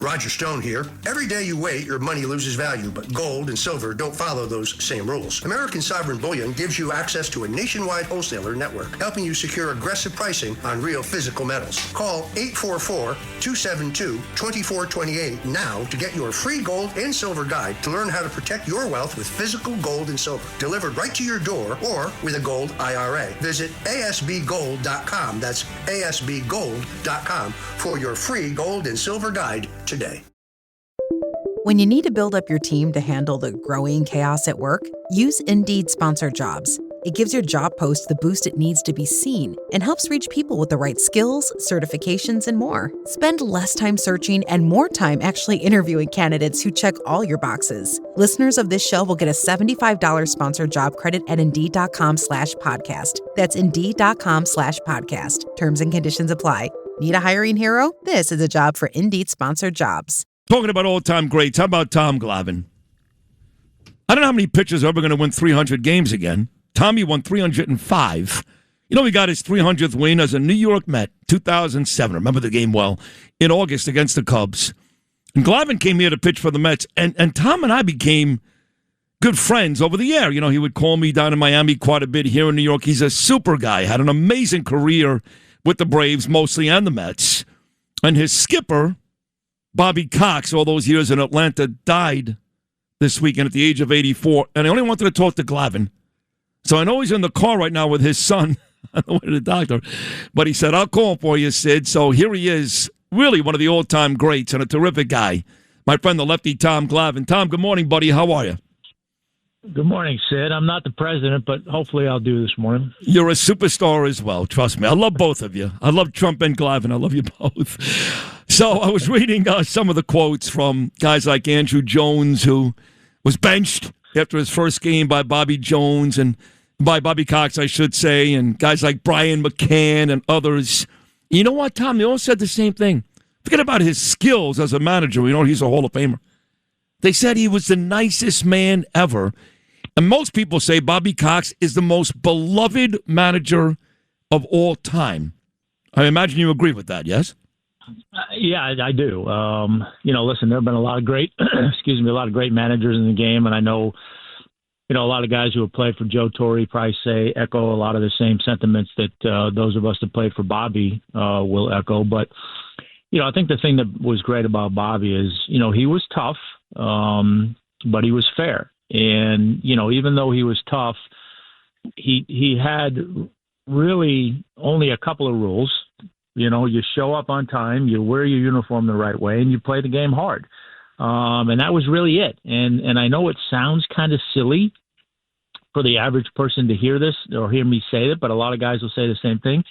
Roger Stone here. Every day you wait, your money loses value, but gold and silver don't follow those same rules. American Sovereign Bullion gives you access to a nationwide wholesaler network, helping you secure aggressive pricing on real physical metals. Call 844-272-2428 now to get your free gold and silver guide to learn how to protect your wealth with physical gold and silver, delivered right to your door or with a gold IRA. Visit asbgold.com. That's asbgold.com for your free gold and silver guide today. When you need to build up your team to handle the growing chaos at work, use Indeed Sponsored Jobs. It gives your job post the boost it needs to be seen and helps reach people with the right skills, certifications, and more. Spend less time searching and more time actually interviewing candidates who check all your boxes. Listeners of this show will get a $75 sponsored job credit at Indeed.com/podcast. That's Indeed.com/podcast. Terms and conditions apply. Need a hiring hero? This is a job for Indeed Sponsored Jobs. Talking about all-time greats, how about Tom Glavine? I don't know how many pitchers are ever going to win 300 games again. Tommy won 305. You know, he got his 300th win as a New York Met, 2007. I remember the game well, in August against the Cubs. And Glavine came here to pitch for the Mets, and Tom and I became good friends over the air. You know, he would call me down in Miami quite a bit, here in New York. He's a super guy, had an amazing career with the Braves mostly and the Mets. And his skipper, Bobby Cox, all those years in Atlanta, died this weekend at the age of 84. And I only wanted to talk to Glavine. So I know he's in the car right now with his son on the way to the doctor. But he said, I'll call for you, Sid. So here he is, really one of the all-time greats and a terrific guy. My friend, the lefty Tom Glavine. Tom, good morning, buddy. How are you? Good morning, Sid. I'm not the president, but hopefully I'll do this morning. You're a superstar as well. Trust me. I love both of you. I love Trump and Glavine. I love you both. So I was reading some of the quotes from guys like Andrew Jones, who was benched after his first game by Bobby Jones and by Bobby Cox, I should say, and guys like Brian McCann and others. You know what, Tom? They all said the same thing. Forget about his skills as a manager. You know, he's a Hall of Famer. They said he was the nicest man ever. And most people say Bobby Cox is the most beloved manager of all time. I imagine you agree with that, yes? Yeah, I do. Listen, there have been a lot of great, a lot of great managers in the game, and I know, a lot of guys who have played for Joe Torre probably echo a lot of the same sentiments that those of us that played for Bobby will echo. But, I think the thing that was great about Bobby is, he was tough, but he was fair. And, even though he was tough, he had really only a couple of rules. You show up on time, you wear your uniform the right way, and you play the game hard. And that was really it. And I know it sounds kind of silly for the average person to hear this or hear me say it, but a lot of guys will say the same thing.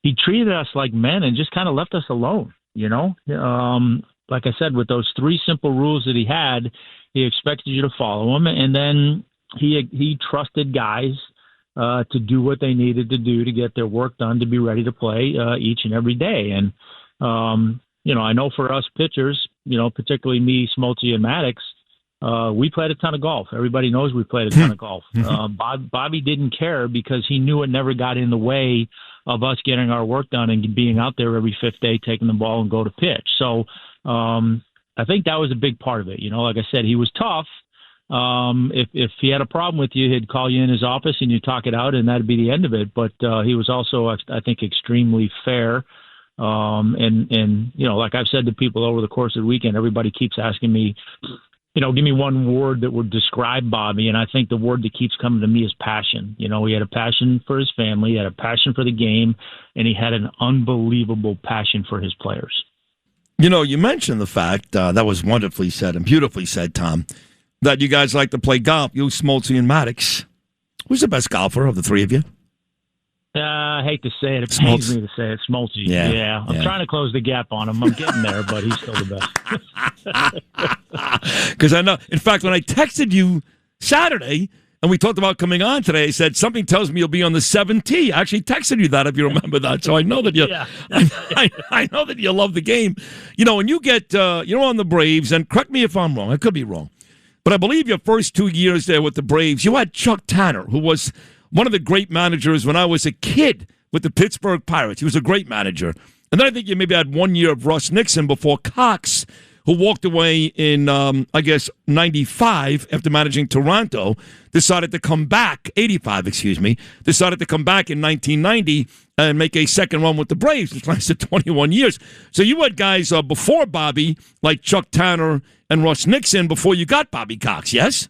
He treated us like men and just kind of left us alone, Like I said, with those three simple rules that he had, he expected you to follow them. And then he trusted guys to do what they needed to do to get their work done, to be ready to play each and every day. And, I know for us pitchers, particularly me, Smoltzy, and Maddox, we played a ton of golf. Everybody knows we played a ton of golf. Bobby didn't care because he knew it never got in the way of us getting our work done and being out there every fifth day, taking the ball and go to pitch. So I think that was a big part of it. Like I said, he was tough. If he had a problem with you, he'd call you in his office and you talk it out, and that'd be the end of it. But he was also, I think, extremely fair. And like I've said to people over the course of the weekend, everybody keeps asking me, give me one word that would describe Bobby. And I think the word that keeps coming to me is passion. He had a passion for his family, he had a passion for the game, and he had an unbelievable passion for his players. You mentioned the fact, that was wonderfully said and beautifully said, Tom, that you guys like to play golf, you, Smoltzy, and Maddox. Who's the best golfer of the three of you? I hate to say it. It pains me to say it. Smoltzy. Yeah. I'm trying to close the gap on him. I'm getting there, but he's still the best. Because I know. In fact, when I texted you Saturday and we talked about coming on today, I said, something tells me you'll be on the 7T. I actually texted you that, if you remember that. So I know that you I know that you love the game. When you get you're on the Braves, and correct me if I'm wrong. I could be wrong. But I believe your first 2 years there with the Braves, you had Chuck Tanner, who was one of the great managers when I was a kid with the Pittsburgh Pirates. He was a great manager. And then I think you maybe had 1 year of Russ Nixon before Cox, who walked away in, I guess, 95 after managing Toronto, decided to come back, 85, excuse me, decided to come back in 1990 and make a second run with the Braves, which lasted 21 years. So you had guys before Bobby, like Chuck Tanner and Russ Nixon, before you got Bobby Cox, yes?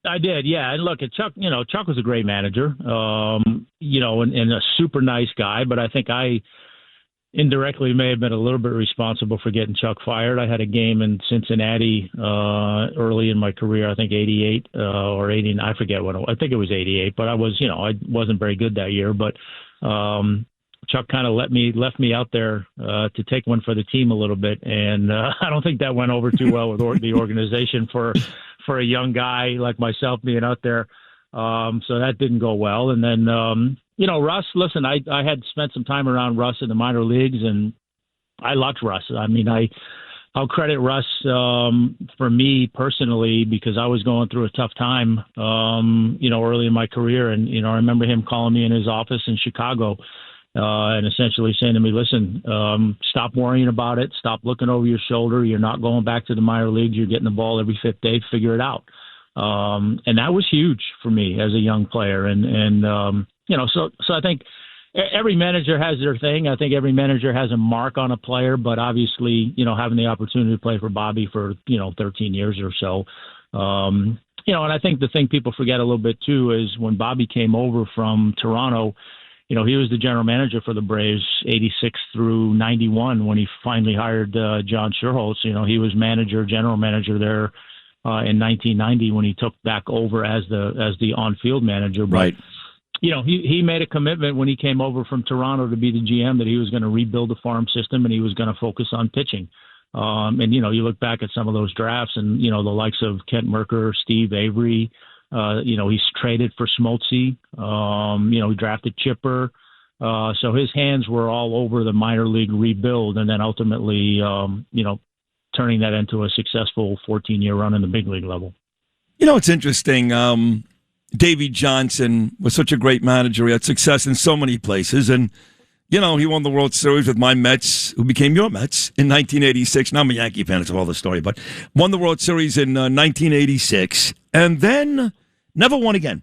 I did, yeah. And look, Chuck, Chuck was a great manager, and a super nice guy, but I think I indirectly may have been a little bit responsible for getting Chuck fired. I had a game in Cincinnati early in my career, I think 88 or 89, I forget what, I think it was 88, but I wasn't very good that year, but Chuck kind of left me out there to take one for the team a little bit, and I don't think that went over too well with the organization for a young guy like myself being out there. So that didn't go well. And then, Russ, listen, I had spent some time around Russ in the minor leagues, and I loved Russ. I mean, I'll credit Russ for me personally because I was going through a tough time, early in my career. And, I remember him calling me in his office in Chicago and essentially saying to me, listen, stop worrying about it. Stop looking over your shoulder. You're not going back to the minor leagues. You're getting the ball every fifth day. Figure it out. And that was huge for me as a young player. So I think every manager has their thing. I think every manager has a mark on a player, but obviously, having the opportunity to play for Bobby for, 13 years or so, and I think the thing people forget a little bit too is when Bobby came over from Toronto, he was the general manager for the Braves 86 through 91 when he finally hired John Schuerholz. He was general manager there in 1990 when he took back over as the on-field manager. But, right. He made a commitment when he came over from Toronto to be the GM that he was going to rebuild the farm system and he was going to focus on pitching. You look back at some of those drafts and, the likes of Kent Mercker, Steve Avery, he's traded for Smoltz. He drafted Chipper. So his hands were all over the minor league rebuild and then ultimately, turning that into a successful 14-year run in the big league level. It's interesting. Davey Johnson was such a great manager. He had success in so many places. And, he won the World Series with my Mets, who became your Mets, in 1986. Now I'm a Yankee fan. It's all the story. But won the World Series in 1986. And then never won again.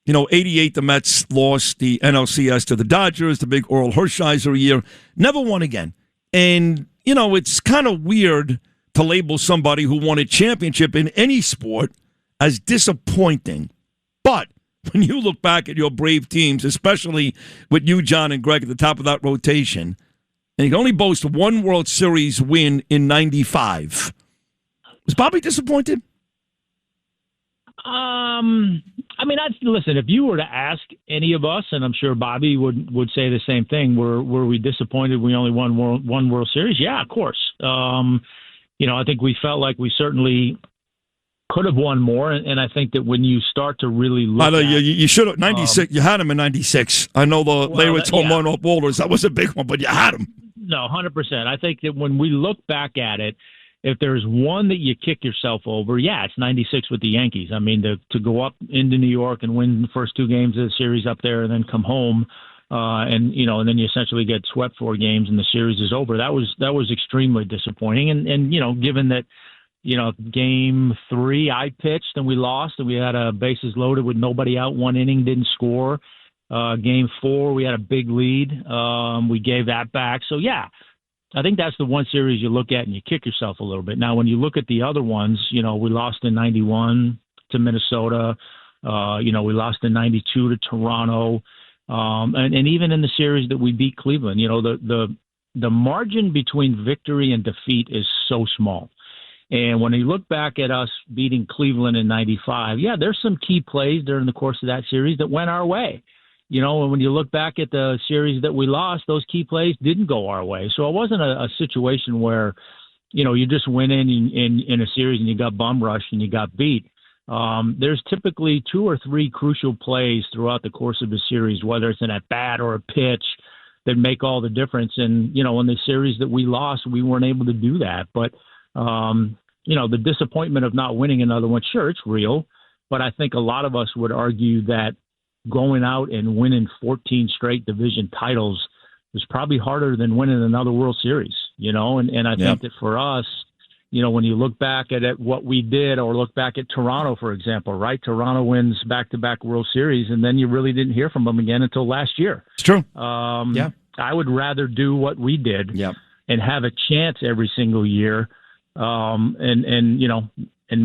88, the Mets lost the NLCS to the Dodgers, the big Oral Hershiser year. Never won again. And, it's kind of weird to label somebody who won a championship in any sport as disappointing. But when you look back at your Brave teams, especially with you, John, and Greg at the top of that rotation, and you can only boast one World Series win in 95, was Bobby disappointed? Listen, if you were to ask any of us, and I'm sure Bobby would say the same thing, were we disappointed we only won one World Series? Yeah, of course. I think we felt like we certainly could have won more, and I think that when you start to really look you should have, 96, you had him in 96. I know they were home run off boulders. That was a big one, but you had him. No, 100%. I think that when we look back at it, if there's one that you kick yourself over, it's 96 with the Yankees. I mean, to go up into New York and win the first two games of the series up there and then come home, and then you essentially get swept 4 games and the series is over. That was extremely disappointing. And given that, game 3 I pitched and we lost and we had a bases loaded with nobody out, 1 inning, didn't score. Game 4, we had a big lead. We gave that back. So, I think that's the one series you look at and you kick yourself a little bit. Now, when you look at the other ones, we lost in 91 to Minnesota. We lost in 92 to Toronto. And even in the series that we beat Cleveland, the margin between victory and defeat is so small. And when you look back at us beating Cleveland in 95, there's some key plays during the course of that series that went our way. And when you look back at the series that we lost, those key plays didn't go our way. So it wasn't a situation where, you just went in a series and you got bum rushed and you got beat. There's typically 2 or 3 crucial plays throughout the course of a series, whether it's an at-bat or a pitch, that make all the difference. And, in the series that we lost, we weren't able to do that. But, the disappointment of not winning another one, sure, it's real. But I think a lot of us would argue that going out and winning 14 straight division titles is probably harder than winning another World Series, and I think that for us, when you look back at what we did, or look back at Toronto, for example, right? Toronto wins back-to-back World Series, and then you really didn't hear from them again until last year. It's true. Yeah. I would rather do what we did and have a chance every single year, and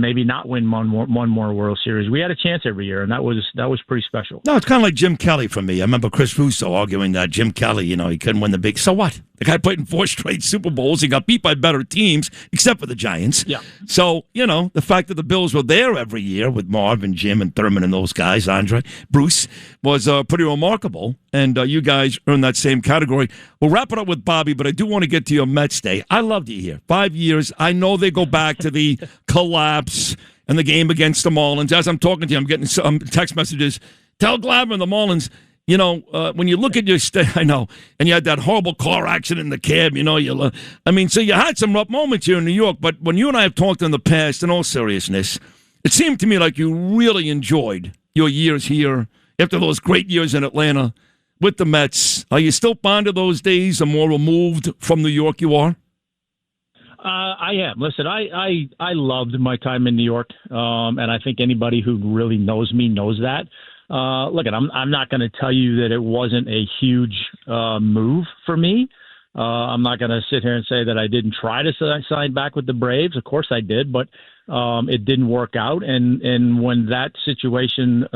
maybe not win one more World Series. We had a chance every year, and that was pretty special. No, it's kind of like Jim Kelly for me. I remember Chris Russo arguing that Jim Kelly, he couldn't win the big. So what? The guy played in 4 straight Super Bowls. He got beat by better teams, except for the Giants. Yeah. So, the fact that the Bills were there every year with Marv and Jim and Thurman and those guys, Andre, Bruce, was pretty remarkable. And you guys are in that same category. We'll wrap it up with Bobby, but I do want to get to your Mets day. I loved you here. 5 years. I know they go back to the collapse and the game against the Marlins. As I'm talking to you, I'm getting some text messages. Tell Glavine the Marlins, when you look at your I know, and you had that horrible car accident in the cab, so you had some rough moments here in New York, but when you and I have talked in the past, in all seriousness, it seemed to me like you really enjoyed your years here after those great years in Atlanta with the Mets. Are you still fond of those days, the more removed from New York you are? I am. Listen, I loved my time in New York, and I think anybody who really knows me knows that. Look, I'm not going to tell you that it wasn't a huge move for me. I'm not going to sit here and say that I didn't try to sign back with the Braves. Of course I did, but it didn't work out. And when that situation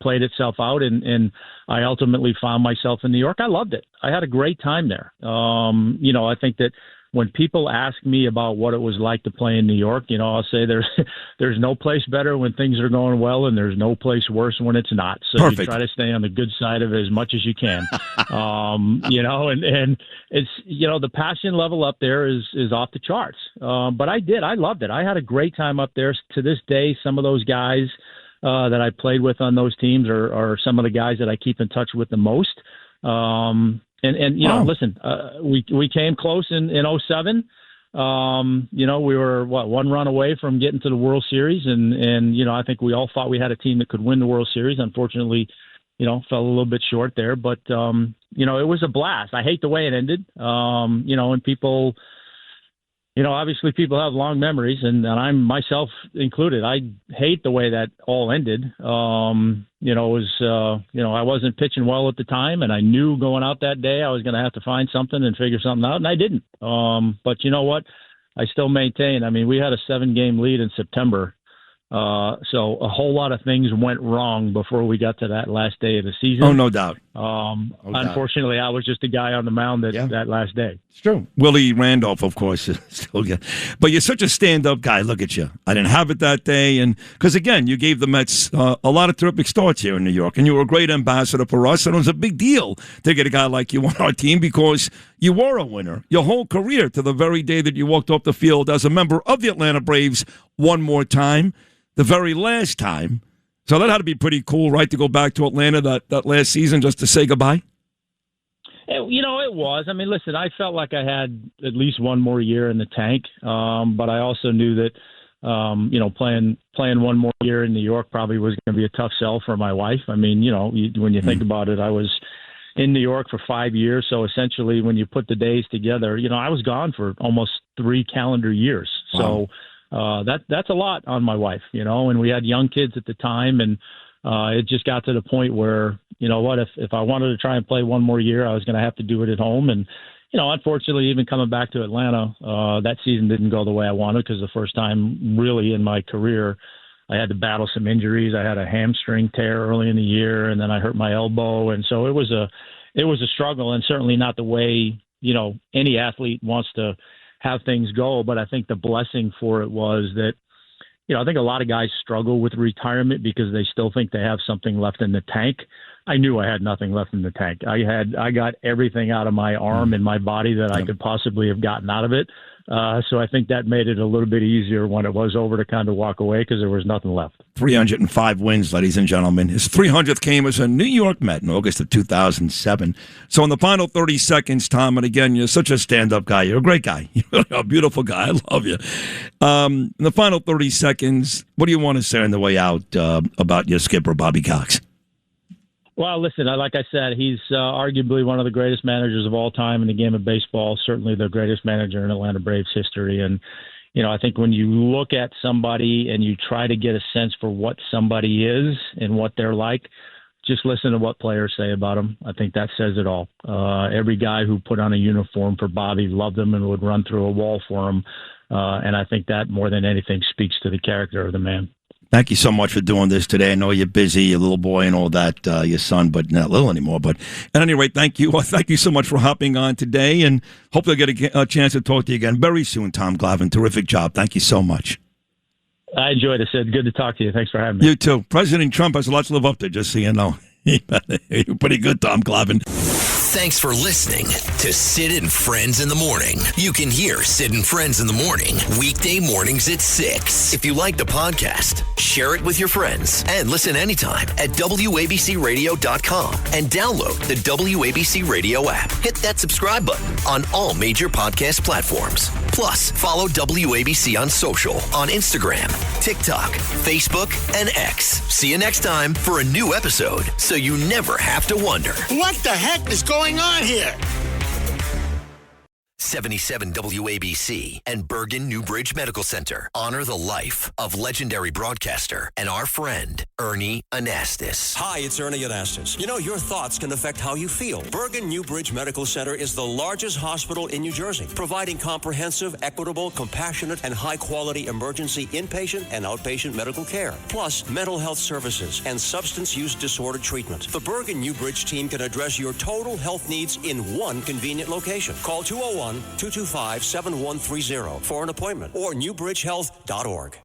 played itself out and I ultimately found myself in New York, I loved it. I had a great time there. I think that when people ask me about what it was like to play in New York, I'll say there's no place better when things are going well, and there's no place worse when it's not. So Perfect. You try to stay on the good side of it as much as you can. And it's, the passion level up there is off the charts. But I loved it. I had a great time up there. To this day, some of those guys that I played with on those teams are some of the guys that I keep in touch with the most. Wow. Listen, we came close in 2007. We were one run away from getting to the World Series, and I think we all thought we had a team that could win the World Series. Unfortunately, fell a little bit short there, but it was a blast. I hate the way it ended. And people, obviously people have long memories, and I'm myself included. I hate the way that all ended. I wasn't pitching well at the time, and I knew going out that day I was going to have to find something and figure something out, and I didn't. But you know what? I still maintain. I mean, we had a 7-game lead in September. So a whole lot of things went wrong before we got to that last day of the season. Oh, no doubt. Unfortunately, I was just a guy on the mound that last day. It's true. Willie Randolph, of course, is still good. But you're such a stand-up guy. Look at you. I didn't have it that day. And because, again, you gave the Mets a lot of terrific starts here in New York, and you were a great ambassador for us. And it was a big deal to get a guy like you on our team because you were a winner your whole career to the very day that you walked off the field as a member of the Atlanta Braves one more time. The very last time. So that had to be pretty cool, right, to go back to Atlanta that last season just to say goodbye? It was. I mean, listen, I felt like I had at least one more year in the tank, but I also knew that, playing one more year in New York probably was going to be a tough sell for my wife. I mean, when you think about it, I was in New York for 5 years, so essentially when you put the days together, I was gone for almost 3 calendar years. Wow. So that's a lot on my wife, and we had young kids at the time, and it just got to the point where, if I wanted to try and play one more year, I was going to have to do it at home. And, unfortunately, even coming back to Atlanta, that season didn't go the way I wanted because the first time really in my career, I had to battle some injuries. I had a hamstring tear early in the year, and then I hurt my elbow. And so it was a struggle, and certainly not the way, any athlete wants to have things go. But I think the blessing for it was that, I think a lot of guys struggle with retirement because they still think they have something left in the tank. I knew I had nothing left in the tank. I got everything out of my arm and my body that I could possibly have gotten out of it. So I think that made it a little bit easier when it was over to kind of walk away because there was nothing left. 305 wins, ladies and gentlemen. His 300th came as a New York Met in August of 2007. So in the final 30 seconds, Tom, and again, you're such a stand-up guy. You're a great guy. You're a beautiful guy. I love you. In the final 30 seconds, what do you want to say on the way out about your skipper, Bobby Cox? Well, listen, like I said, he's arguably one of the greatest managers of all time in the game of baseball, certainly the greatest manager in Atlanta Braves history. And, I think when you look at somebody and you try to get a sense for what somebody is and what they're like, just listen to what players say about them. I think that says it all. Every guy who put on a uniform for Bobby loved him and would run through a wall for him. And I think that more than anything speaks to the character of the man. Thank you so much for doing this today. I know you're busy, your little boy and all that, your son, but not little anymore. But at any rate, thank you. Thank you so much for hopping on today, and hope I'll get a chance to talk to you again very soon, Tom Glavine. Terrific job. Thank you so much. I enjoyed it, Sid. Good to talk to you. Thanks for having me. You too. President Trump has a lot to live up to, just so you know. You're pretty good, Tom Glavine. Thanks for listening to Sid and Friends in the Morning. You can hear Sid and Friends in the Morning weekday mornings at 6. If you like the podcast, share it with your friends and listen anytime at WABCRadio.com and download the WABC Radio app. Hit that subscribe button on all major podcast platforms. Plus, follow WABC on social on Instagram, TikTok, Facebook, and X. See you next time for a new episode so you never have to wonder. What the heck is going on here? 77 WABC and Bergen Newbridge Medical Center honor the life of legendary broadcaster and our friend, Ernie Anastas. Hi, it's Ernie Anastas. You know, your thoughts can affect how you feel. Bergen Newbridge Medical Center is the largest hospital in New Jersey, providing comprehensive, equitable, compassionate, and high-quality emergency inpatient and outpatient medical care, plus mental health services and substance use disorder treatment. The Bergen Newbridge team can address your total health needs in one convenient location. Call 201-225-7130 for an appointment or newbridgehealth.org.